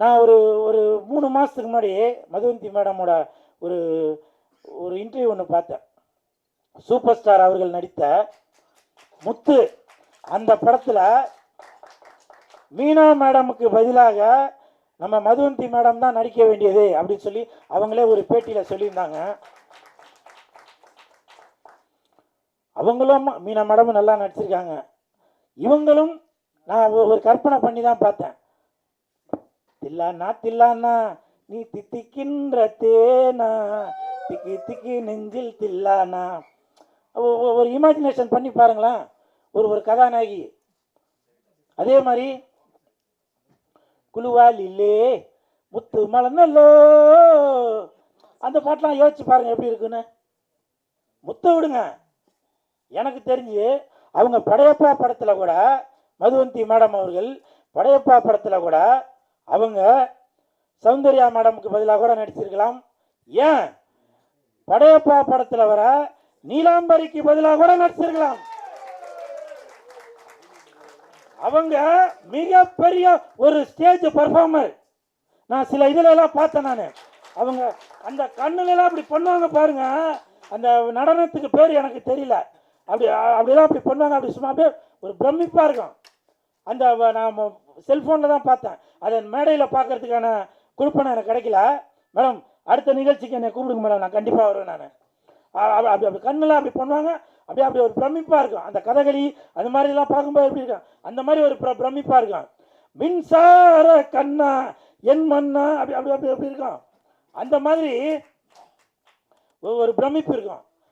நான் ஒரு ஒரு 3 மாதத்துக்கு முன்னாடி மதுவந்தி மேடமோட ஒரு ஒரு இன்டர்வியூ ஒன்று பார்த்தேன். சூப்பர் ஸ்டார் அவர்கள் நடித்த முத்து அந்த படத்தில் மீனா மேடமுக்கு பதிலாக நம்ம மதுவந்தி மேடம் தான் நடிக்க வேண்டியது அப்படின்னு சொல்லி அவங்களே ஒரு பேட்டியில் சொல்லியிருந்தாங்க. அவங்களும் மீனா மேடமும் நல்லா நடிச்சிருக்காங்க. இவங்களும் நான் ஒரு கற்பனை பண்ணி தான் பார்த்தேன். தில்லானா தில்லானா நீ தித்திக்கின்ற தேனா திக்கி திக்கி நெஞ்சில் தில்லானா. ஒரு இமேஜினேஷன் பண்ணி பாருங்களேன். ஒரு கதாநாயகி அதே மாதிரி குழுவாலிலே முத்து மலர்ந்தல்லோ அந்த பாட்டெலாம் யோசிச்சு பாருங்க எப்படி இருக்குன்னு. முத்த விடுங்க, எனக்கு தெரிஞ்சு அவங்க படையப்பா படத்தில் கூட மதுவந்தி மேடம் அவர்கள் படையப்பா படத்தில் கூட அவங்க சௌந்தர்யா மேடமுக்கு பதிலாக கூட நடிச்சிருக்கலாம். ஏன் படையப்பா படத்தில் வர நீலாம்பரிக்கு பதிலாக கூட நடிச்சிருக்கலாம். அவங்க மிகப்பெரிய ஒரு ஸ்டேஜ் பர்ஃபார்மர். நான் சில இதுல எல்லாம் பார்த்தேன். நான் அவங்க அந்த கண்ணுல எல்லாம் அப்படி பண்ணுவாங்க பாருங்க. அந்த நடனத்துக்கு பேர் எனக்கு தெரியல. அப்படிலாம் அப்படி பண்ணுவாங்க. அப்படி சும்மா அப்படியே ஒரு பிரமிப்பா இருக்கும். அந்த நான் செல்போன்ல தான் பார்த்தேன். அதை மேடையில் பார்க்கறதுக்கான குறிப்பனை எனக்கு கிடைக்கல. மேடம் அடுத்த நிகழ்ச்சிக்கு என்னை கூப்பிடுங்க மேடம், நான் கண்டிப்பாக வருவேன். நான் அப்படி கண்ணெல்லாம் அப்படி பண்ணுவாங்க. அப்படி ஒரு பிரமிப்பாக இருக்கும். அந்த கதகளி அது மாதிரிலாம் பார்க்கும்போது எப்படி இருக்கும், அந்த மாதிரி ஒரு பிரமிப்பாக இருக்கும். மின்சார கண்ணா என் மண்ணா அப்படி அப்படி அப்படி எப்படி இருக்கும், அந்த மாதிரி ஒரு பிரமிப்பு இருக்கும்.